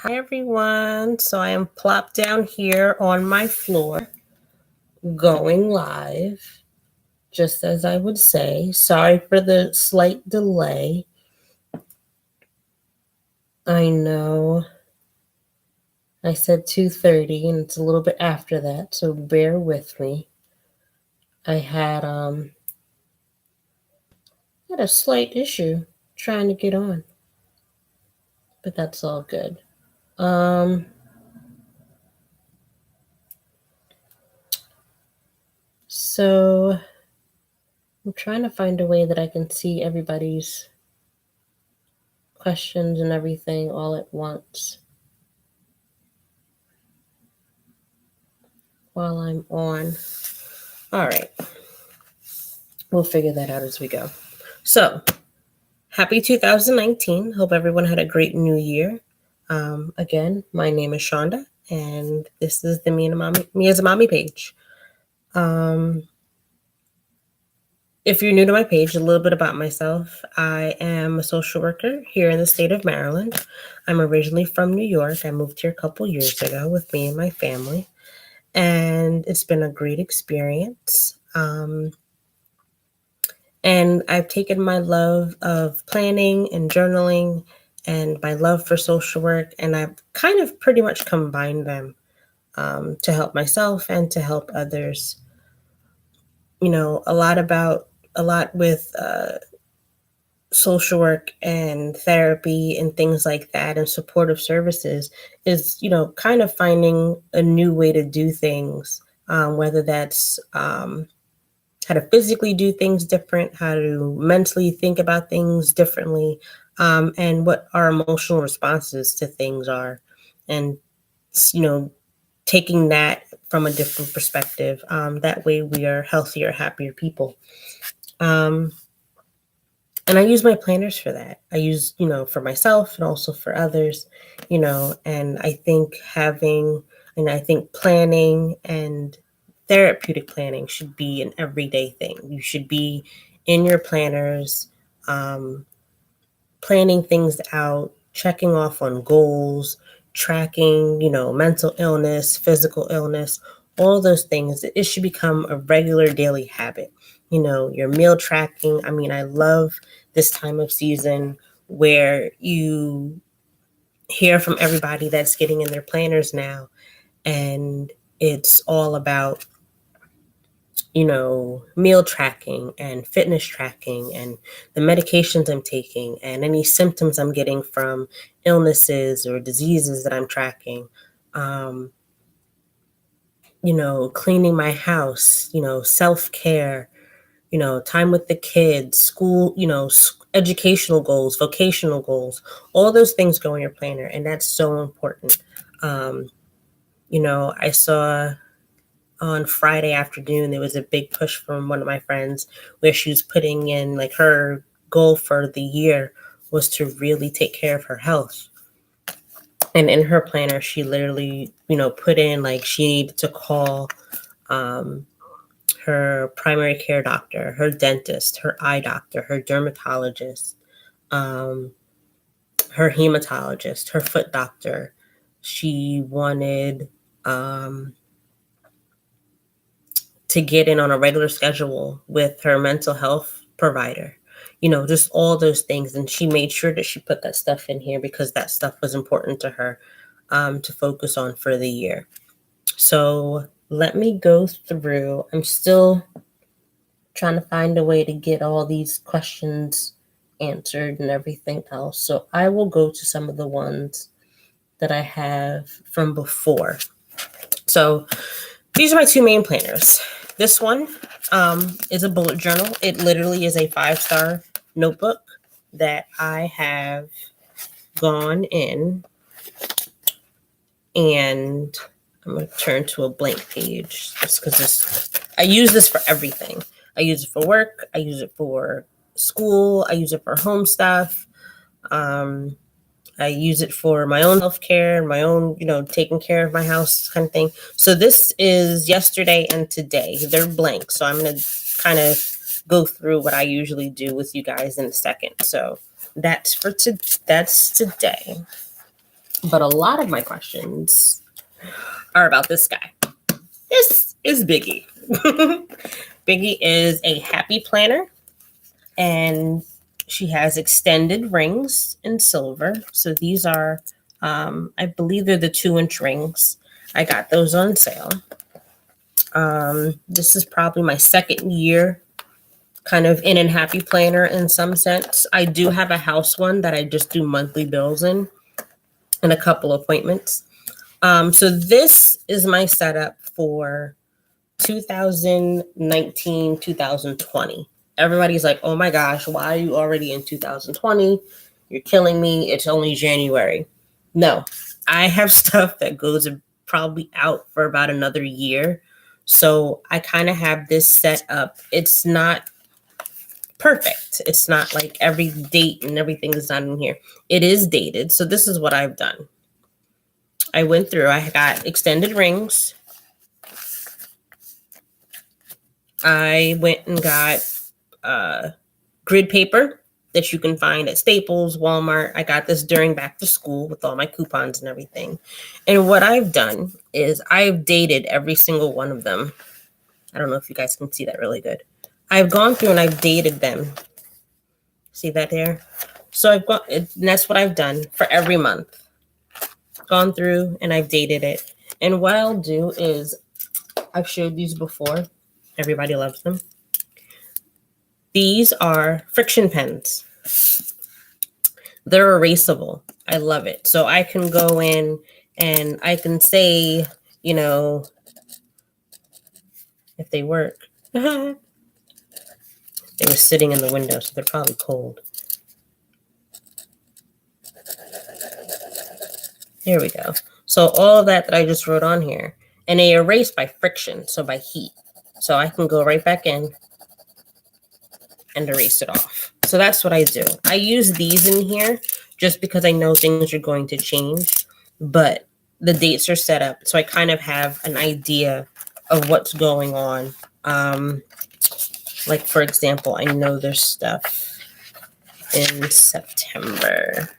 Hi everyone. So I am plopped down here on my floor, going live, just as I would say. Sorry for the slight delay. I know I said 2:30 and it's a little bit after that, so bear with me. I had a slight issue trying to get on, but that's all good. Um so I'm trying to find a way that I can see everybody's questions and everything all at once while I'm on. All right. We'll figure that out as we go. So, happy 2019. Hope everyone had a great new year. Again, my name is Shonda, and this is the Me as a Mommy page. If you're new to my page, a little bit about myself. I am a social worker here in the state of Maryland. I'm originally from New York. I moved here a couple years ago with me and my family, and it's been a great experience. And I've taken my love of planning and journaling and my love for social work, and I've kind of pretty much combined them to help myself and to help others. You know, a lot with social work and therapy and things like that and supportive services is, kind of finding a new way to do things, whether that's how to physically do things different, how to mentally think about things differently, and what our emotional responses to things are. And, you know, taking that from a different perspective. That way we are healthier, happier people. Um, and I use my planners for that. I use, for myself and also for others, and I think planning and therapeutic planning should be an everyday thing. You should be in your planners, um, planning things out, checking off on goals, tracking, mental illness, physical illness, all those things. It should become a regular daily habit. Your meal tracking. I mean, I love this time of season where you hear from everybody that's getting in their planners now, and it's all about meal tracking and fitness tracking and the medications I'm taking and any symptoms I'm getting from illnesses or diseases that I'm tracking. Um, Cleaning my house, self care, time with the kids, school, educational goals, vocational goals, all those things go in your planner. And that's so important. Um, I saw on Friday afternoon, there was a big push from one of my friends where she was putting in like her goal for the year was to really take care of her health. And in her planner, she literally, put in like she needed to call um, her primary care doctor, her dentist, her eye doctor, her dermatologist, um, her hematologist, her foot doctor. She wanted to get in on a regular schedule with her mental health provider, just all those things. And she made sure that she put that stuff in here because that stuff was important to her to focus on for the year. So let me go through. I'm still trying to find a way to get all these questions answered and everything else. So I will go to some of the ones that I have from before. So these are my two main planners. This one is a bullet journal. It literally is a 5-star notebook that I have gone in, and I'm going to turn to a blank page just because I use this for everything. I use it for work. I use it for school. I use it for home stuff. I use it for my own self-care, my own, taking care of my house kind of thing. So this is yesterday and today. They're blank. So I'm going to kind of go through what I usually do with you guys in a second. So that's today. But a lot of my questions are about this guy. This is Biggie. Biggie is a happy planner, and she has extended rings in silver. So these are, I believe they're the 2-inch rings. I got those on sale. This is probably my second year kind of in and happy planner in some sense. I do have a house one that I just do monthly bills in and a couple appointments. So this is my setup for 2019, 2020. Everybody's like, oh my gosh, why are you already in 2020? You're killing me. It's only January. No, I have stuff that goes probably out for about another year. So I kind of have this set up. It's not perfect. It's not like every date and everything is not in here. It is dated. So this is what I've done. I went through, I got extended rings. I went and got grid paper that you can find at Staples, Walmart. I got this during back to school with all my coupons and everything. And what I've done is I've dated every single one of them. I don't know if you guys can see that really good. I've gone through and I've dated them. See that there? So I've got, and that's what I've done for every month. Gone through and I've dated it. And what I'll do is, I've showed these before. Everybody loves them. These are friction pens. They're erasable. I love it. So I can go in and I can say, you know, if they work. They were sitting in the window, so they're probably cold. Here we go. So all of that I just wrote on here, and they erase by friction, so by heat. So I can go right back in and erase it off. So that's what I do. I use these in here just because I know things are going to change, but the dates are set up. So I kind of have an idea of what's going on. Like, for example, I know there's stuff in September.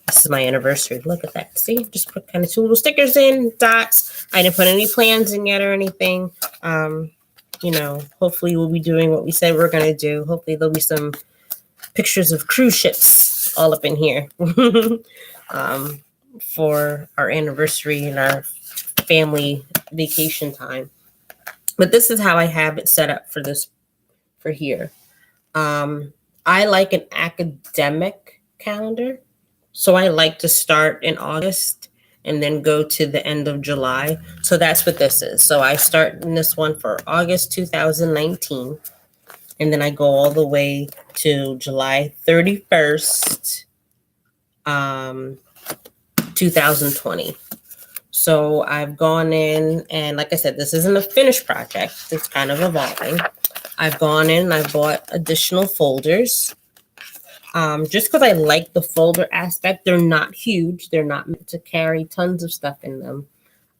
This is my anniversary. Look at that. See, just put kind of 2 little stickers in, dots. I didn't put any plans in yet or anything. You know, hopefully we'll be doing what we said we're going to do. Hopefully there'll be some pictures of cruise ships all up in here for our anniversary and our family vacation time. But this is how I have it set up for this, for here. I like an academic calendar. So I like to start in August and then go to the end of July. So that's what this is. So I start in this one for August 2019, and then I go all the way to July 31st, 2020. So I've gone in, and like I said, this isn't a finished project. It's kind of evolving. I've gone in and I bought additional folders. Just because I like the folder aspect. They're not huge. They're not meant to carry tons of stuff in them.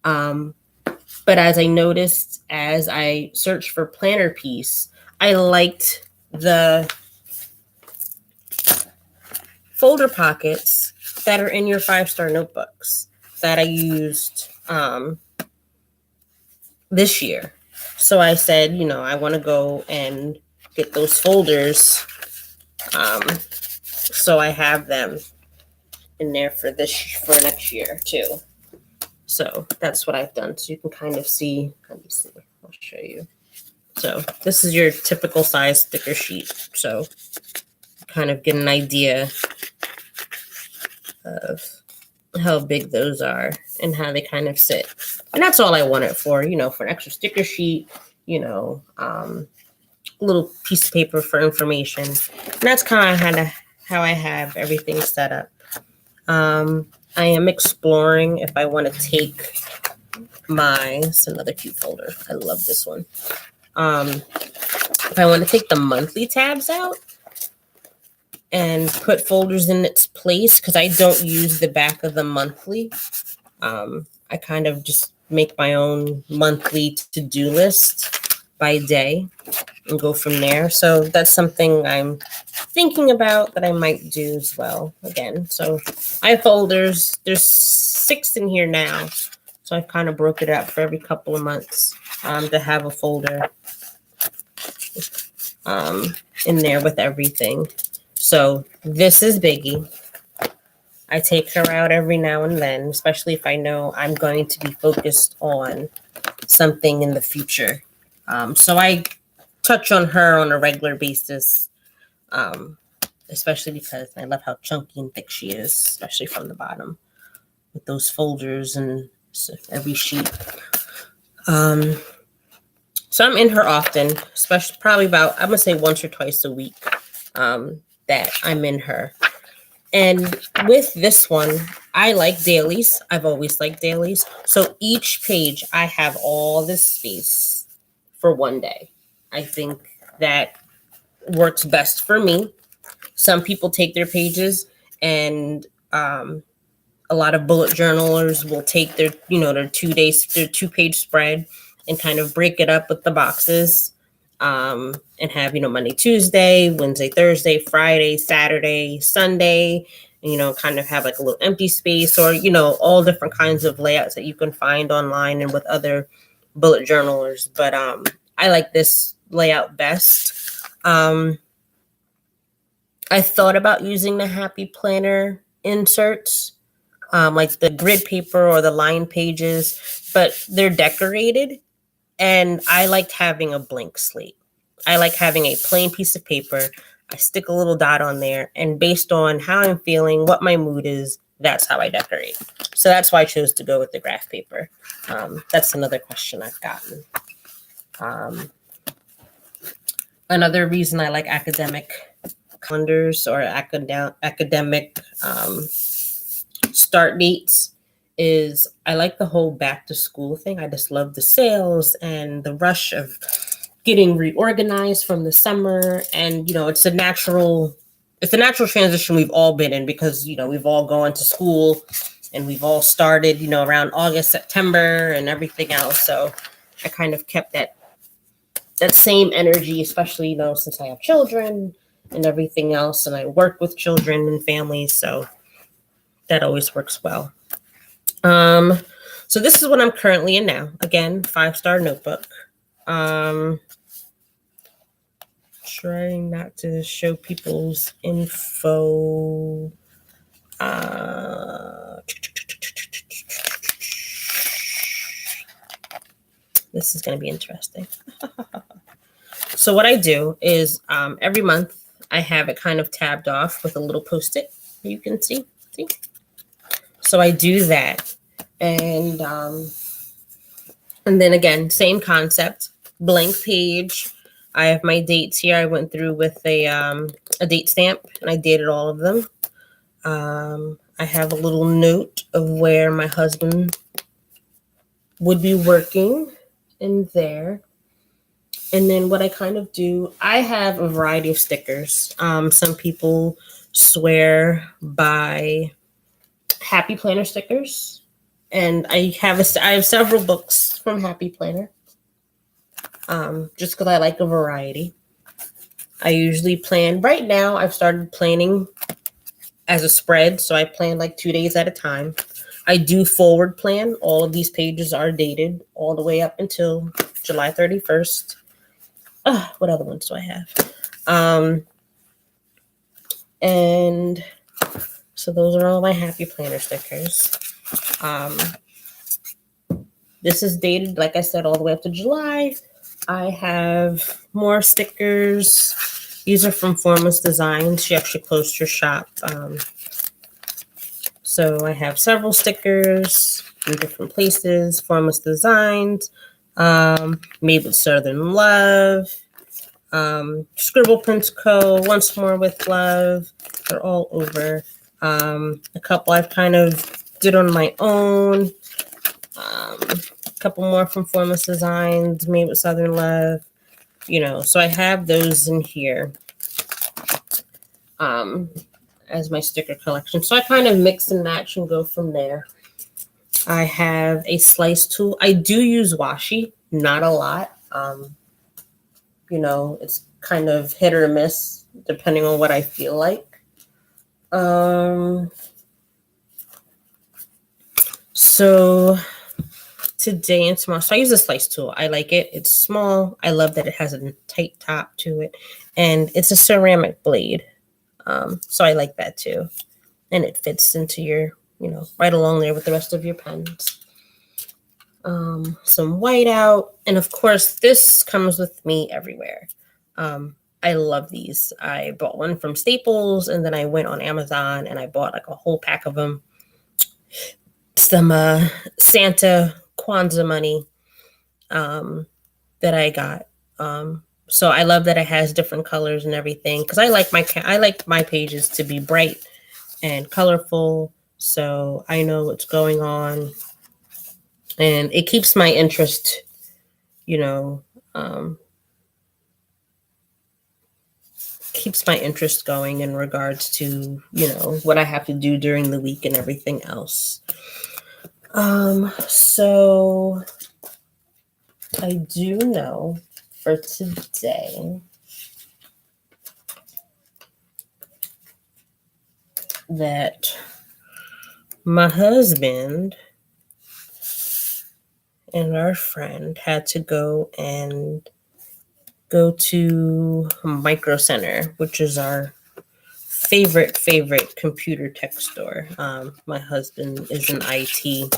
But as I noticed, as I searched for planner piece, I liked the folder pockets that are in your 5-star notebooks that I used this year. So I said, you know, I want to go and get those folders. So I have them in there for next year too. So that's what I've done. So you can kind of see, let me see, I'll show you. So this is your typical size sticker sheet. So kind of get an idea of how big those are and how they kind of sit. And that's all I want it for, you know, for an extra sticker sheet, you know, a little piece of paper for information. And that's kind of how I have everything set up. I am exploring if I want to take it's another cute folder. I love this one. If I want to take the monthly tabs out and put folders in its place, because I don't use the back of the monthly. I kind of just make my own monthly to-do list. by day and go from there. So that's something I'm thinking about that I might do as well again. So I have folders. There's 6 in here now. So I've kind of broke it up for every couple of months to have a folder in there with everything. So this is Biggie. I take her out every now and then, especially if I know I'm going to be focused on something in the future. So I touch on her on a regular basis, especially because I love how chunky and thick she is, especially from the bottom with those folders and every sheet. So I'm in her often, especially probably about, I'm going to say once or twice a week that I'm in her. And with this one, I like dailies. I've always liked dailies. So each page, I have all this space for one day. I think that works best for me. Some people take their pages and a lot of bullet journalers will take their, their 2-page spread and kind of break it up with the boxes and have, Monday, Tuesday, Wednesday, Thursday, Friday, Saturday, Sunday, kind of have like a little empty space or, all different kinds of layouts that you can find online and with other bullet journalers. But I like this layout best. I thought about using the Happy Planner inserts, like the grid paper or the line pages, but they're decorated. And I liked having a blank slate. I like having a plain piece of paper. I stick a little dot on there. And based on how I'm feeling, what my mood is, that's how I decorate. So that's why I chose to go with the graph paper. That's another question I've gotten. Another reason I like academic calendars or academic start dates is I like the whole back to school thing. I just love the sales and the rush of getting reorganized from the summer. And, it's a natural transition we've all been in because, we've all gone to school and we've all started, around August, September and everything else. So I kind of kept that same energy, especially, since I have children and everything else. And I work with children and families. So that always works well. So this is what I'm currently in now. Again, 5-star notebook. Trying not to show people's info. This is going to be interesting. So what I do is every month I have it kind of tabbed off with a little Post-it. You can see. So I do that. And then again, same concept, blank page. I have my dates here. I went through with a date stamp and I dated all of them. I have a little note of where my husband would be working in there. And then what I kind of do, I have a variety of stickers. Some people swear by Happy Planner stickers. And I have several books from Happy Planner. Just because I like a variety. I usually plan, right now I've started planning as a spread. So I plan like 2 days at a time. I do forward plan. All of these pages are dated all the way up until July 31st. What other ones do I have? And so those are all my Happy Planner stickers. This is dated, like I said, all the way up to July. I have more stickers. These are from Formless Designs. She actually closed her shop. So I have several stickers from different places. Formless Designs, Made with Southern Love, Scribble Prints Co., Once More with Love. They're all over. A couple I've kind of did on my own. A couple more from Formless Designs, Made with Southern Love. So I have those in here as my sticker collection. So I kind of mix and match and go from there. I have a slice tool. I do use washi, not a lot. It's kind of hit or miss depending on what I feel like. So today and tomorrow, so I use a slice tool. I like it. It's small. I love that it has a tight top to it, and it's a ceramic blade. So I like that too, and it fits into your, right along there with the rest of your pens. Some whiteout, and of course, this comes with me everywhere. I love these. I bought one from Staples, and then I went on Amazon and I bought like a whole pack of them. Some Santa Kwanzaa money that I got. So I love that it has different colors and everything, because I like my pages to be bright and colorful, so I know what's going on, and it keeps my interest, keeps my interest going in regards to what I have to do during the week and everything else. So I do know for today that my husband and our friend had to go to Micro Center, which is our favorite computer tech store. My husband is in IT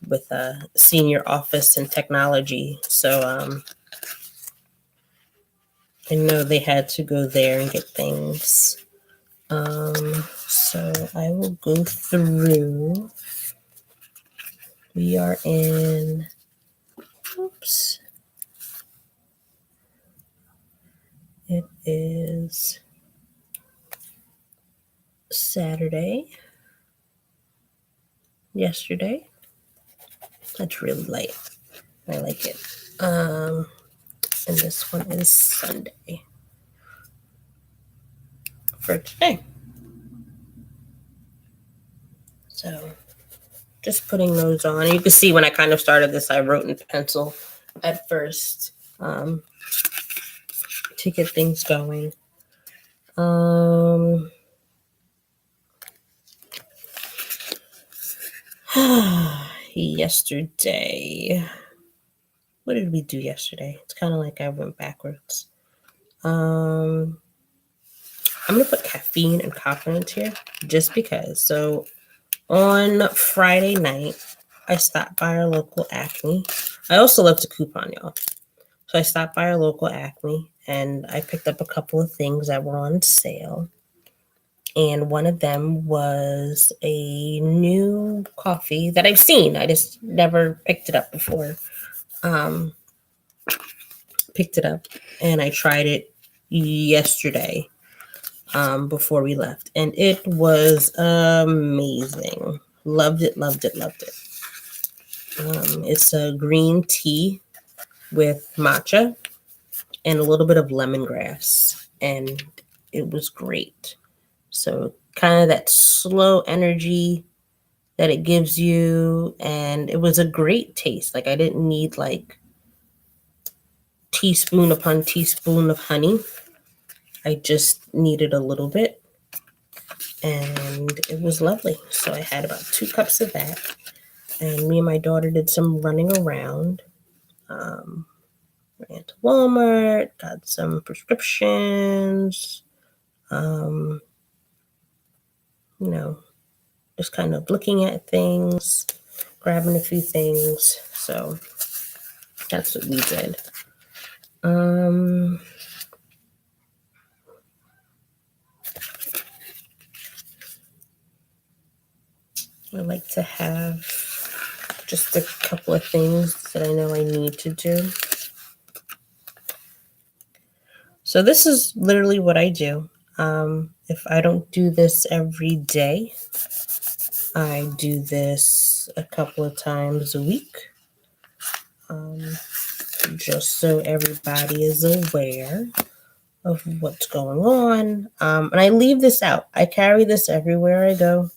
with a senior office in technology, so I know they had to go there and get things. So I will go through. We are in, oops. It is Saturday. Yesterday. That's really light. I like it. And this one is Sunday for today. So just putting those on. You can see when I kind of started this, I wrote in pencil at first to get things going. Yesterday. What did we do yesterday? It's kind of like I went backwards. I'm going to put caffeine and confidence here just because. So on Friday night, I stopped by our local Acme. I also love to coupon, y'all. So I stopped by our local Acme and I picked up a couple of things that were on sale. And one of them was a new coffee that I've seen. I just never picked it up before. Picked it up and I tried it yesterday before we left. And it was amazing. Loved it. It's a green tea with matcha and a little bit of lemongrass. And it was great. So kind of that slow energy that it gives you. And it was a great taste. Like I didn't need like teaspoon upon teaspoon of honey. I just needed a little bit. And it was lovely. So I had about 2 cups of that. And me and my daughter did some running around. Ran to Walmart, got some prescriptions. Just kind of looking at things, grabbing a few things. So that's what we did. I like to have just a couple of things that I know I need to do. So this is literally what I do. If I don't do this every day, I do this a couple of times a week, just so everybody is aware of what's going on. And I leave this out. I carry this everywhere I go.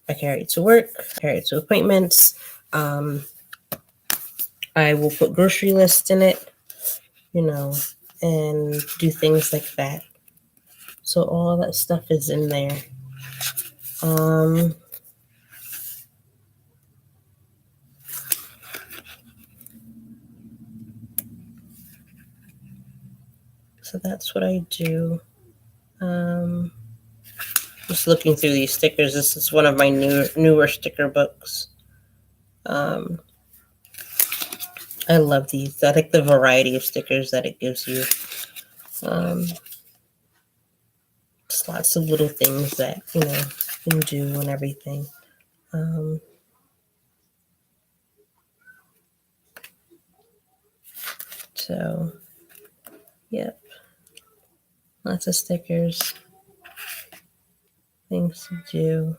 I carry it to work, I carry it to appointments. I will put grocery lists in it. and do things like that. So all that stuff is in there. So that's what I do. Just looking through these stickers. This is one of my newer sticker books. I love these. I like the variety of stickers that it gives you. Just lots of little things that you can do and everything. So, yep, lots of stickers, things to do.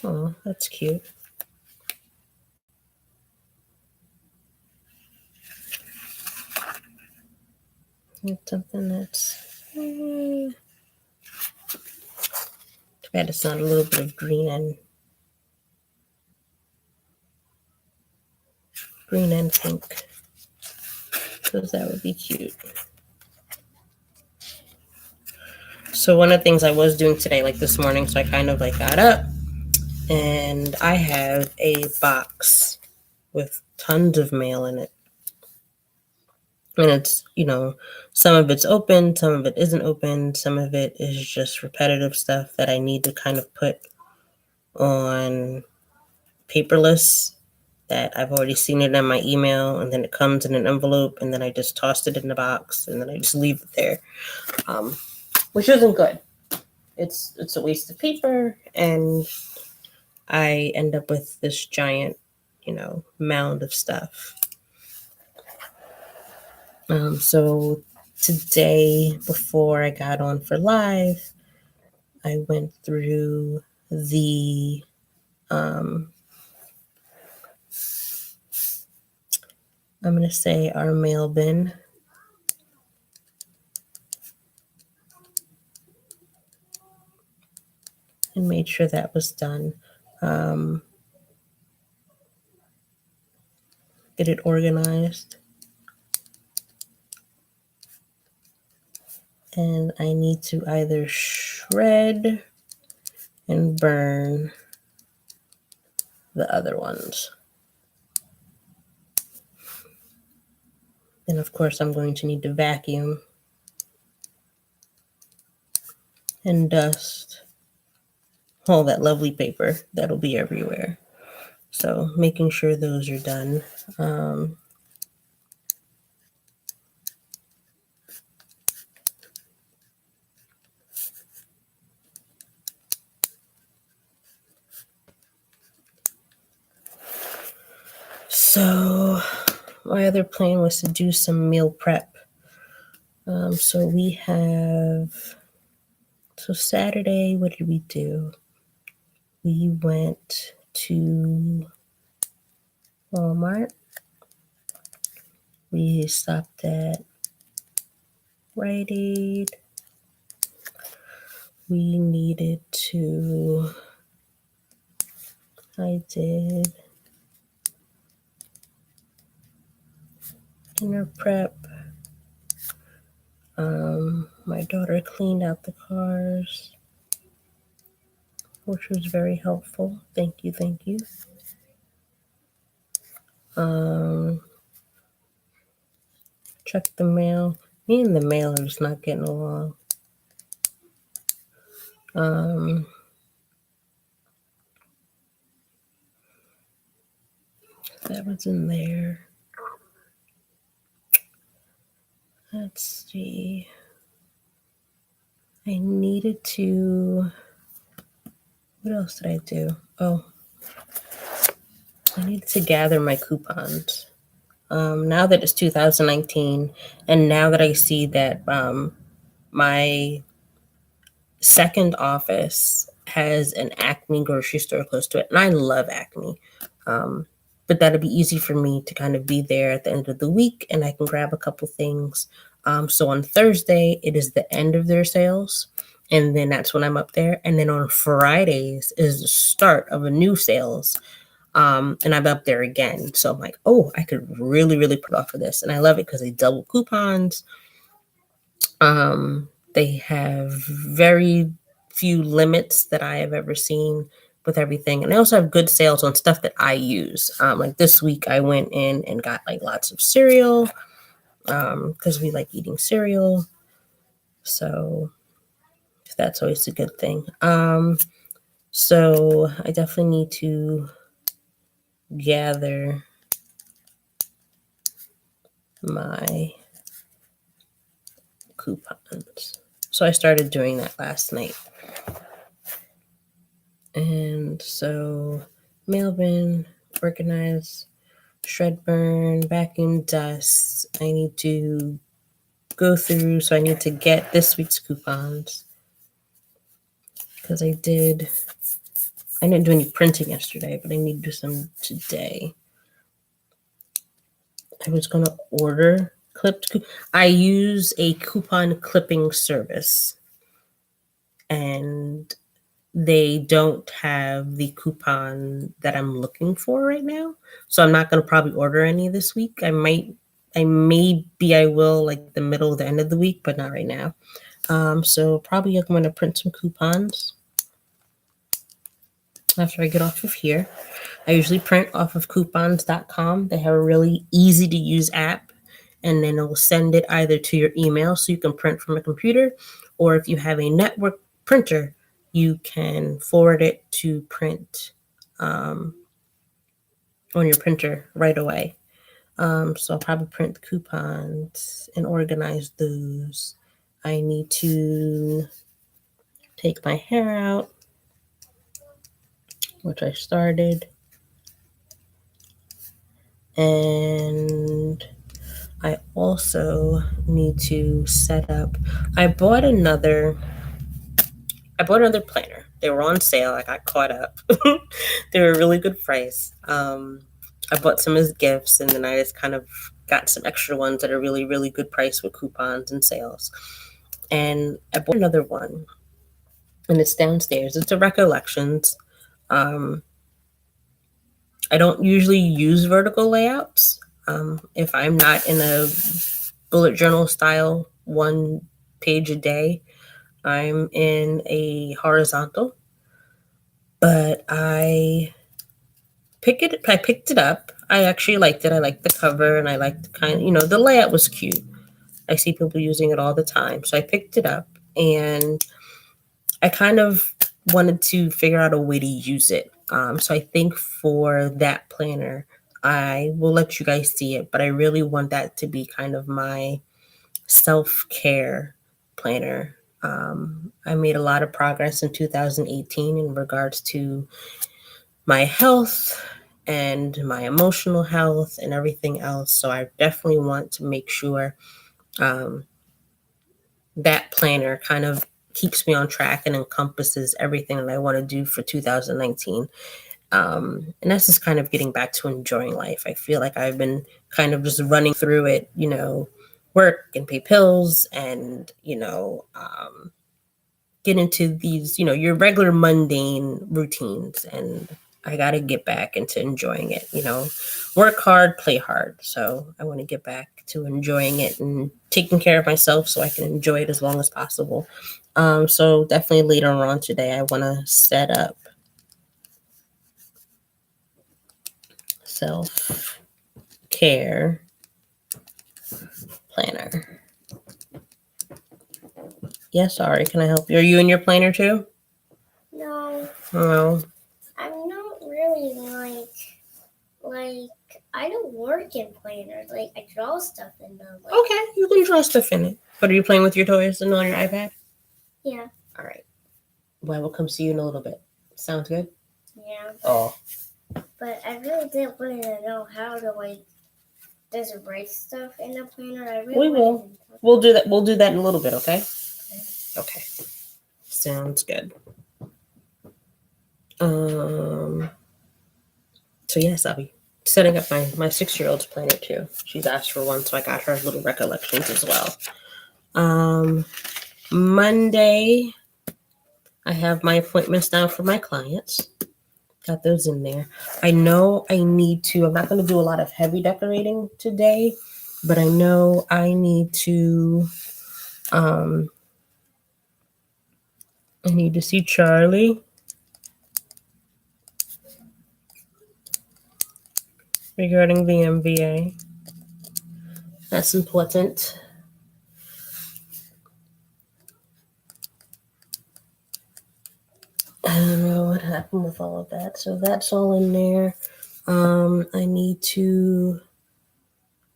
Oh, that's cute. It's something that's too bad it's not a little bit of green and pink, because that would be cute. So one of the things I was doing today, like this morning, so I kind of like got up and I have a box with tons of mail in it. And it's, some of it's open, some of it isn't open, some of it is just repetitive stuff that I need to kind of put on paperless, that I've already seen it in my email, and then it comes in an envelope, and then I just tossed it in the box, and then I just leave it there, which isn't good. It's a waste of paper, and I end up with this giant, mound of stuff. So today, before I got on for live, I went through the I'm going to say our mail bin. And made sure that was done. Get it organized. And I need to either shred and burn the other ones. And of course, I'm going to need to vacuum and dust all that lovely paper that'll be everywhere. So making sure those are done. So my other plan was to do some meal prep. So we have, Saturday, what did we do? We went to Walmart. We stopped at Rite Aid. We needed to, I did dinner prep. My daughter cleaned out the cars, which was very helpful. Thank you. Checked the mail. Me and the mail are just not getting along. That was in there. Let's see. I needed to, what else did I do? Oh, I needed to gather my coupons. Now that it's 2019, and now that I see that my second office has an Acme grocery store close to it, and I love Acme, but that'd be easy for me to kind of be there at the end of the week, and I can grab a couple things. So on Thursday, it is the end of their sales, and then that's when I'm up there. And then on Fridays is the start of a new sales. And I'm up there again. So I'm like, oh, I could really, really put off for this. And I love it because they double coupons. They have very few limits that I have ever seen with everything. And they also have good sales on stuff that I use. Like this week I went in and got like lots of cereal because we like eating cereal. So that's always a good thing. So I definitely need to gather my coupons. So I started doing that last night. And so mail bin, organize, shred burn, vacuum dust. I need to go through, so I need to get this week's coupons because I didn't do any printing yesterday, but I need to do some today. I was going to order clipped. I use a coupon clipping service, and they don't have the coupon that I'm looking for right now. So I'm not going to probably order any this week. I will like the middle of the end of the week, but not right now. So probably I'm going to print some coupons after I get off of here. I usually print off of coupons.com. They have a really easy to use app, and then it will send it either to your email so you can print from a computer, or if you have a network printer, you can forward it to print on your printer right away. So I'll probably print the coupons and organize those. I need to take my hair out, which I started. And I also need to set up. I bought another planner. They were on sale. I got caught up. They were a really good price. I bought some as gifts, and then I just kind of got some extra ones at a really, really good price with coupons and sales. And I bought another one, and it's downstairs. It's a Recollections. I don't usually use vertical layouts. If I'm not in a bullet journal style 1 page a day, I'm in a horizontal. But I picked it up. I actually liked it. I liked the cover, and I liked the layout was cute. I see people using it all the time. So I picked it up, and I kind of wanted to figure out a way to use it. So I think for that planner, I will let you guys see it, but I really want that to be kind of my self-care planner. I made a lot of progress in 2018 in regards to my health and my emotional health and everything else. So I definitely want to make sure that planner kind of keeps me on track and encompasses everything that I want to do for 2019. And that's just kind of getting back to enjoying life. I feel like I've been kind of just running through it, work and pay bills and, get into these, your regular mundane routines. And I got to get back into enjoying it, work hard, play hard. So I want to get back to enjoying it and taking care of myself so I can enjoy it as long as possible. So definitely later on today, I want to set up self-care planner. Yes, sorry. Can I help you? Are you in your planner too? No. Oh. I'm not really like I don't work in planners. Like I draw stuff in them. Okay, you can draw stuff in it. But are you playing with your toys and on your iPad? Yeah. All right. Well, I will come see you in a little bit. Sounds good? Yeah. But I really didn't want to know how to does it write stuff in the planner. We will. We'll do that. We'll do that in a little bit, okay? Okay. Sounds good. So yes, I'll be setting up my 6-year-old's planner too. She's asked for one, so I got her little recollections as well. Monday, I have my appointments now for my clients. Got those in there. I know I need to, I'm not going to do a lot of heavy decorating today, but I know I need to, I need to see Charlie regarding the MVA. That's important. I don't know what happened with all of that. So that's all in there. I need to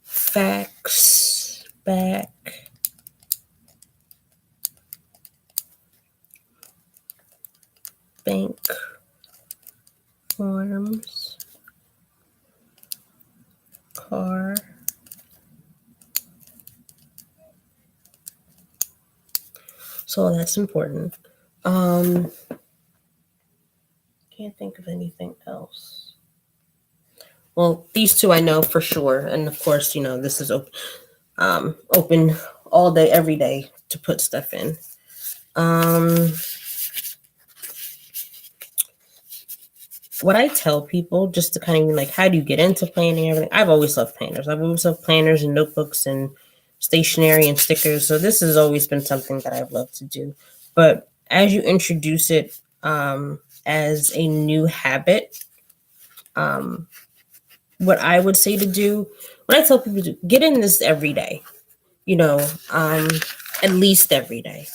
fax back bank forms, car. So that's important. Can't think of anything else. Well, these two I know for sure, and of course, you know, this is open all day, every day to put stuff in. What I tell people, just to kind of be like, how do you get into planning everything? I've always loved planners. I've always loved planners and notebooks and stationery and stickers. So this has always been something that I've loved to do. But as you introduce it as a new habit, what I would say to do, when I tell people to get in this every day, you know, at least every day.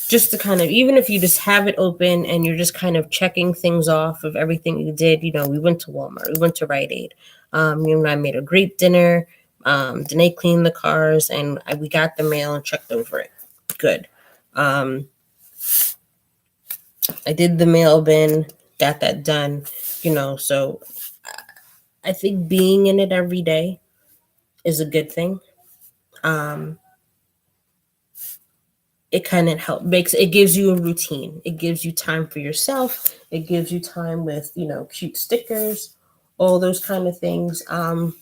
Just to kind of, even if you just have it open and you're just kind of checking things off of everything you did, you know, we went to Walmart, we went to Rite Aid. You and I made a great dinner. Danae cleaned the cars and we got the mail and checked over it. Good. I did the mail bin, got that done, you know, so I think being in it every day is a good thing. It kind of it gives you a routine. It gives you time for yourself. It gives you time with, you know, cute stickers, all those kind of things. And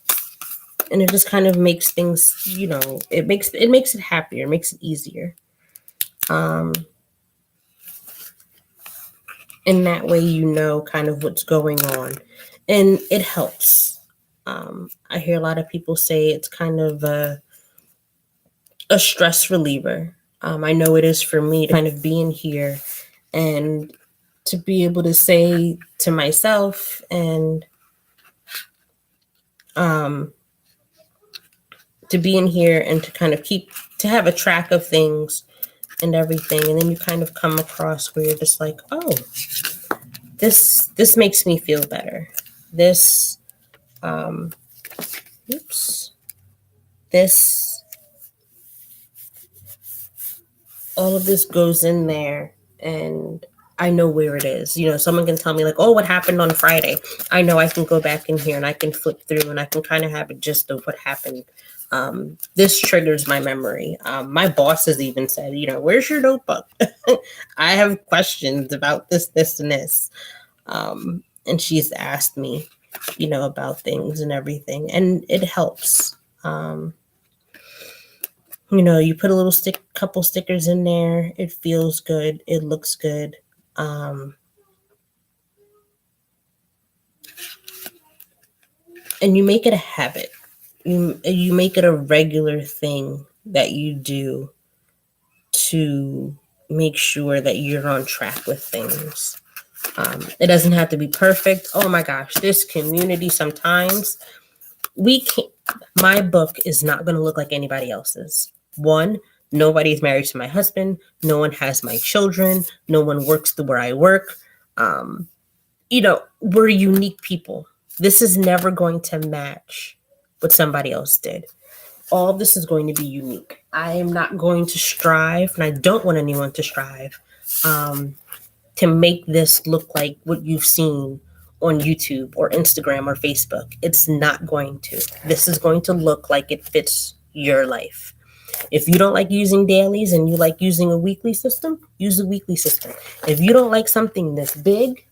it just kind of makes things, you know, it makes it happier, makes it easier. And that way, you know, kind of what's going on, and it helps. I hear a lot of people say it's kind of a stress reliever. I know it is for me to kind of be in here and to be able to say to myself and to be in here and to kind of to have a track of things and everything. And then you kind of come across where you're just like, oh, this makes me feel better. This, all of this goes in there and I know where it is. You know, someone can tell me like, oh, what happened on Friday? I know I can go back in here and I can flip through and I can kind of have a gist of what happened. This triggers my memory. My boss has even said, you know, where's your notebook? I have questions about this, and this. And she's asked me, you know, about things and everything. And it helps. You know, you put a little couple stickers in there. It feels good. It looks good. And you make it a habit. You make it a regular thing that you do to make sure that you're on track with things. It doesn't have to be perfect. Oh my gosh, this community sometimes my book is not going to look like anybody else's. One, nobody's married to my husband. No one has my children. No one works where I work. You know, we're unique people. This is never going to match what somebody else did. All of this is going to be unique. I am not going to strive, and I don't want anyone to strive to make this look like what you've seen on YouTube or Instagram or Facebook. It's not going to. This is going to look like it fits your life. If you don't like using dailies and you like using a weekly system, use a weekly system. If you don't like something this big,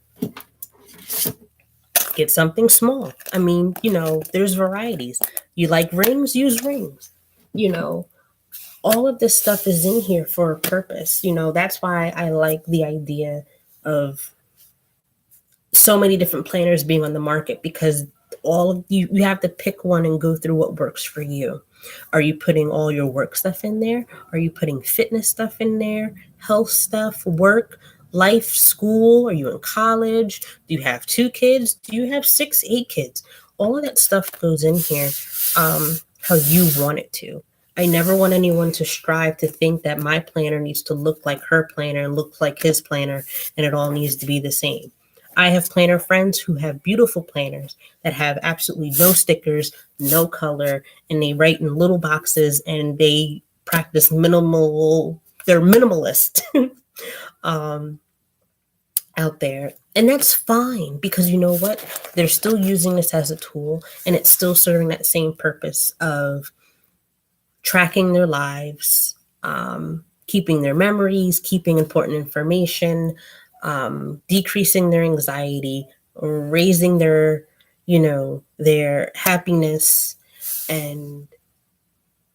get something small. I mean, you know, there's varieties. You like rings, use rings. You know, all of this stuff is in here for a purpose. You know, that's why I like the idea of so many different planners being on the market because all of you have to pick one and go through what works for you. Are you putting all your work stuff in there? Are you putting fitness stuff in there? Health stuff, work, life, school? Are you in college? Do you have 2 kids? Do you have 6, 8 kids? All of that stuff goes in here how you want it to. I never want anyone to strive to think that my planner needs to look like her planner and look like his planner and it all needs to be the same. I have planner friends who have beautiful planners that have absolutely no stickers, no color, and they write in little boxes and they practice they're minimalist out there. And that's fine because you know what? They're still using this as a tool and it's still serving that same purpose of tracking their lives, keeping their memories, keeping important information, decreasing their anxiety, raising their happiness, and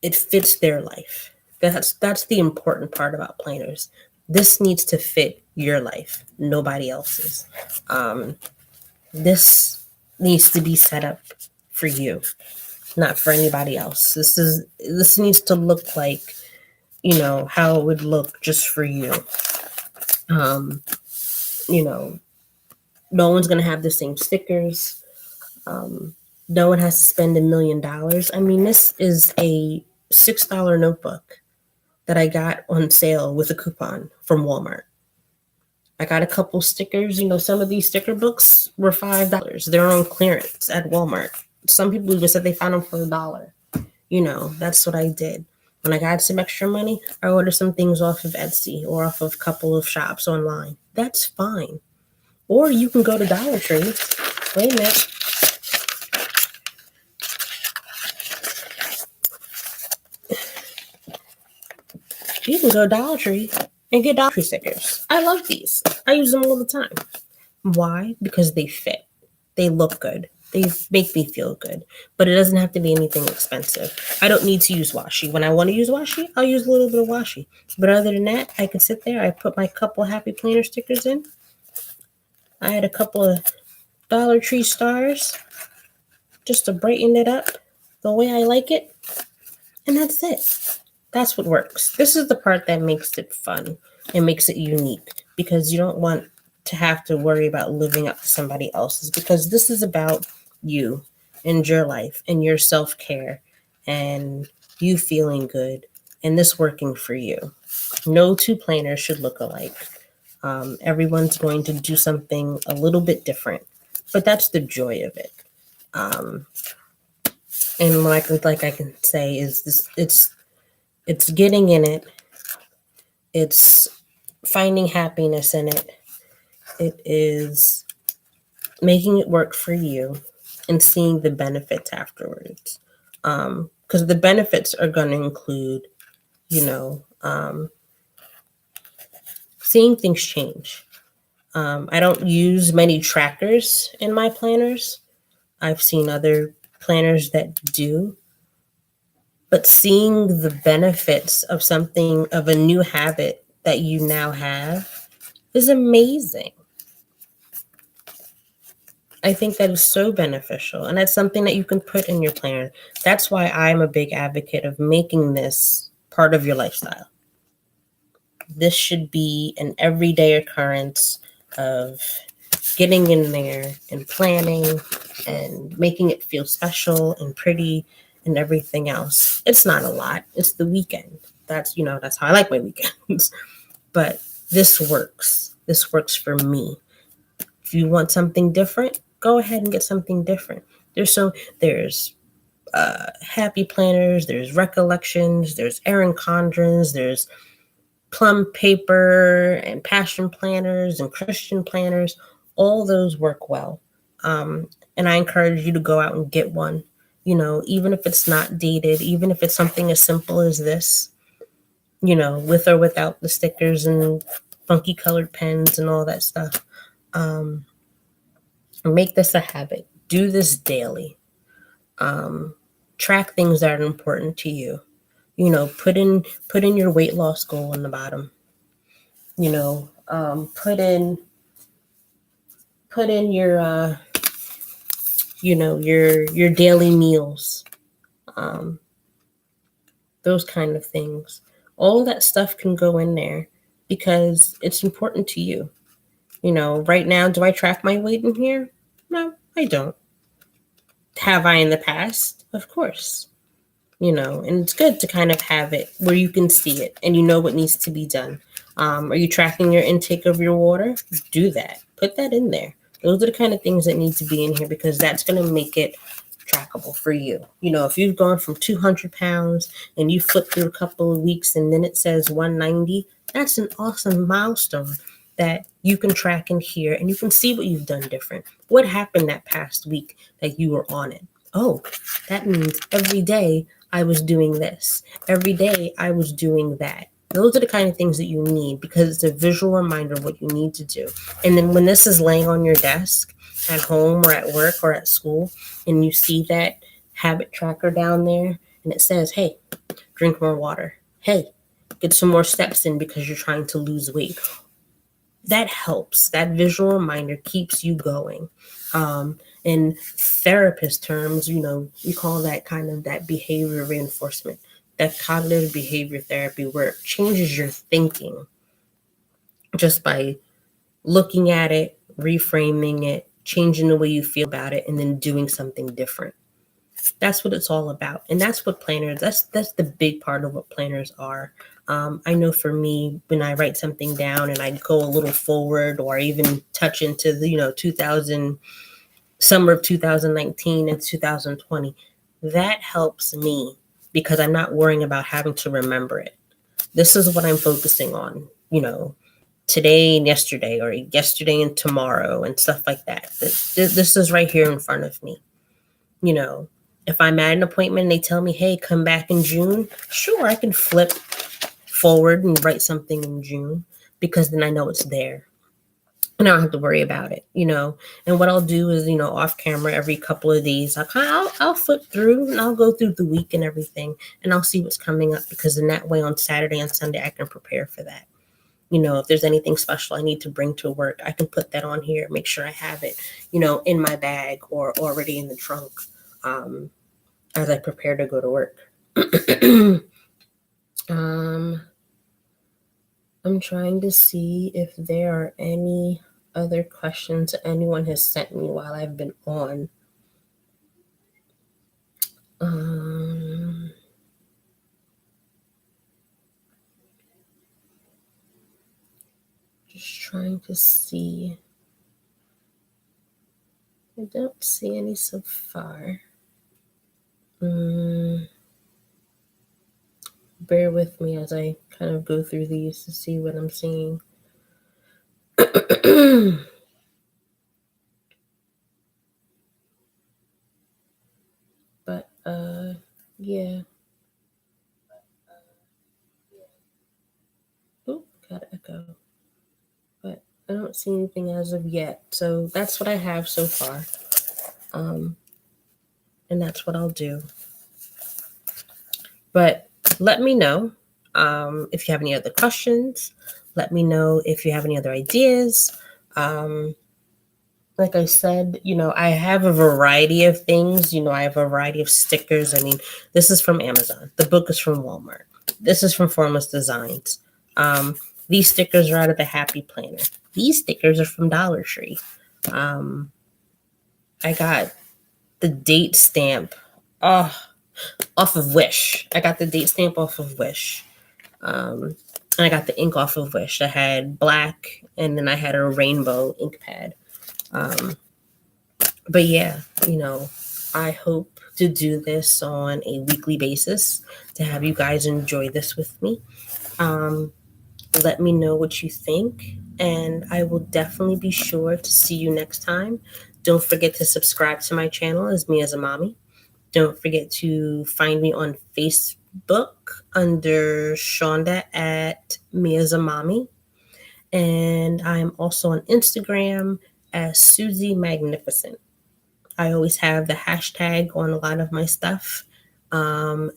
it fits their life. That's the important part about planners. This needs to fit your life, nobody else's. This needs to be set up for you, not for anybody else. This needs to look like, how it would look just for you. No one's gonna have the same stickers. No one has to spend $1 million. I mean, this is a $6 notebook that I got on sale with a coupon from Walmart. I got a couple stickers. Some of these sticker books were $5. They're on clearance at Walmart. Some people even said they found them for $1. That's what I did. When I got some extra money, I ordered some things off of Etsy or off of a couple of shops online. That's fine. Or you can go to Dollar Tree. Wait a minute. You can go to Dollar Tree and get Dollar Tree stickers. I love these. I use them all the time. Why? Because they fit. They look good. They make me feel good. But it doesn't have to be anything expensive. I don't need to use washi. When I want to use washi, I'll use a little bit of washi. But other than that, I can sit there. I put my couple Happy Planner stickers in. I had a couple of Dollar Tree stars just to brighten it up the way I like it. And that's it. That's what works. This is the part that makes it fun and makes it unique because you don't want to have to worry about living up to somebody else's because this is about you and your life and your self-care and you feeling good and this working for you. No 2 planners should look alike. Everyone's going to do something a little bit different, but that's the joy of it. And like I can say is this, it's getting in it. It's finding happiness in it. It is making it work for you and seeing the benefits afterwards. Because the benefits are going to include, seeing things change. I don't use many trackers in my planners. I've seen other planners that do. But seeing the benefits of a new habit that you now have is amazing. I think that is so beneficial. And that's something that you can put in your planner. That's why I'm a big advocate of making this part of your lifestyle. This should be an everyday occurrence of getting in there and planning and making it feel special and pretty and everything else. It's not a lot. It's the weekend. That's how I like my weekends. But this works. This works for me. If you want something different, go ahead and get something different. There's Happy Planners, there's Recollections, there's Erin Condren's, there's Plum Paper and Passion Planners and Christian Planners. All those work well. And I encourage you to go out and get one. Even if it's not dated, even if it's something as simple as this, with or without the stickers and funky colored pens and all that stuff. Make this a habit. Do this daily. Track things that are important to you. Put in your weight loss goal on the bottom. Put put in your your daily meals, um, those kind of things. All that stuff can go in there because it's important to you. Right now, do I track my weight in here? No, I don't. Have I in the past? Of course. And it's good to kind of have it where you can see it and you know what needs to be done. Are you tracking your intake of your water? Do that. Put that in there. Those are the kind of things that need to be in here because that's going to make it trackable for you. If you've gone from 200 pounds and you flip through a couple of weeks and then it says 190, that's an awesome milestone that you can track in here and you can see what you've done different. What happened that past week that you were on it? Oh, that means every day I was doing this. Every day I was doing that. Those are the kind of things that you need because it's a visual reminder of what you need to do. And then when this is laying on your desk at home or at work or at school, and you see that habit tracker down there and it says, hey, drink more water. Hey, get some more steps in because you're trying to lose weight. That helps. That visual reminder keeps you going. In therapist terms, we call that kind of that behavior reinforcement, that cognitive behavior therapy where it changes your thinking just by looking at it, reframing it, changing the way you feel about it, and then doing something different. That's what it's all about. And that's what planners, that's the big part of what planners are. I know for me, when I write something down and I go a little forward or even touch into the, 2000, summer of 2019 and 2020, that helps me because I'm not worrying about having to remember it. This is what I'm focusing on, today and yesterday or yesterday and tomorrow and stuff like that. This is right here in front of me. If I'm at an appointment and they tell me, hey, come back in June, sure, I can flip forward and write something in June because then I know it's there. And I don't have to worry about it, And what I'll do is, off camera every couple of days, I'll flip through and I'll go through the week and everything, and I'll see what's coming up because in that way on Saturday and Sunday I can prepare for that. If there's anything special I need to bring to work, I can put that on here, make sure I have it, in my bag or already in the trunk as I prepare to go to work. I'm trying to see if there are any other questions anyone has sent me while I've been on. Just trying to see. I don't see any so far. Bear with me as I kind of go through these to see what I'm seeing. But yeah. Oh, gotta echo. But I don't see anything as of yet. So that's what I have so far. And that's what I'll do. But let me know if you have any other questions. Let me know if you have any other ideas. Like I said, I have a variety of things. I have a variety of stickers. I mean, this is from Amazon. The book is from Walmart. This is from Formless Designs. These stickers are out of the Happy Planner. These stickers are from Dollar Tree. I got the date stamp off of Wish. I got the date stamp off of Wish. And I got the ink off of Wish. I had black and then I had a rainbow ink pad. But yeah, I hope to do this on a weekly basis to have you guys enjoy this with me. Let me know what you think, and I will definitely be sure to see you next time. Don't forget to subscribe to my channel as me as a mommy. Don't forget to find me on Facebook under Shonda at me as a mommy. And I'm also on Instagram as Susie Magnificent. I always have the hashtag on a lot of my stuff of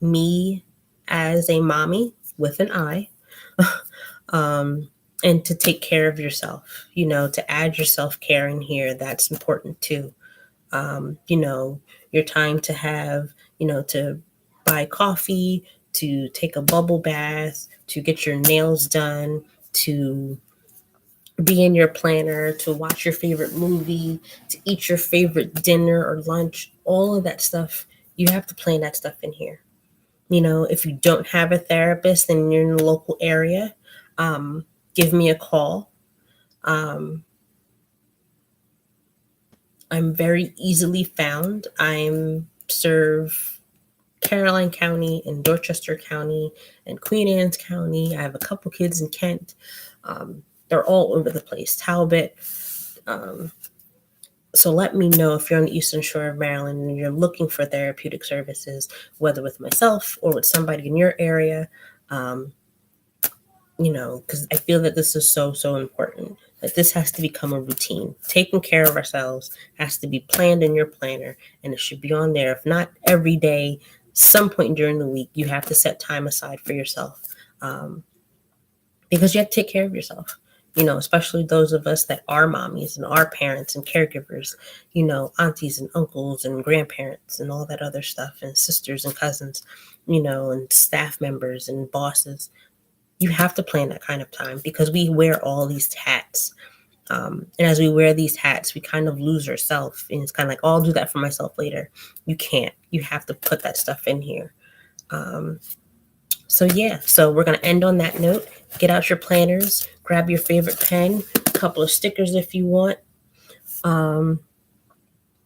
me as a mommy with an I. And and to take care of yourself, to add your self-care in here. That's important too. Your time to have, to buy coffee, to take a bubble bath, to get your nails done, to be in your planner, to watch your favorite movie, to eat your favorite dinner or lunch, all of that stuff, you have to plan that stuff in here. If you don't have a therapist and you're in the local area, give me a call. I'm very easily found. I'm serve Caroline County and Dorchester County and Queen Anne's County. I have a couple kids in Kent. They're all over the place. Talbot. So let me know if you're on the Eastern Shore of Maryland and you're looking for therapeutic services, whether with myself or with somebody in your area. Because I feel that this is so, so important, that this has to become a routine. Taking care of ourselves has to be planned in your planner, and it should be on there. If not every day, some point during the week, you have to set time aside for yourself, because you have to take care of yourself, especially those of us that are mommies and are parents and caregivers, aunties and uncles and grandparents and all that other stuff, and sisters and cousins, and staff members and bosses. You have to plan that kind of time because we wear all these hats. And as we wear these hats, we kind of lose ourselves. And it's kind of like, oh, I'll do that for myself later. You can't. You have to put that stuff in here. So we're going to end on that note. Get out your planners. Grab your favorite pen. A couple of stickers if you want.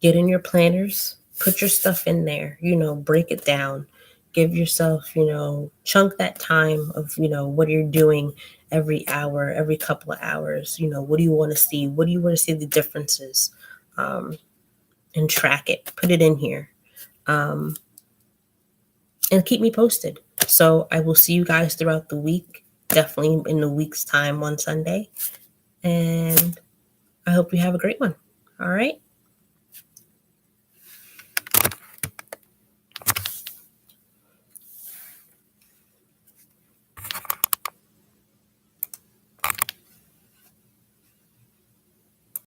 Get in your planners. Put your stuff in there. Break it down. Give yourself, chunk that time of, what you're doing every hour, every couple of hours. What do you want to see? What do you want to see the differences? And track it. Put it in here. And keep me posted. So I will see you guys throughout the week, definitely in a week's time on Sunday. And I hope you have a great one. All right.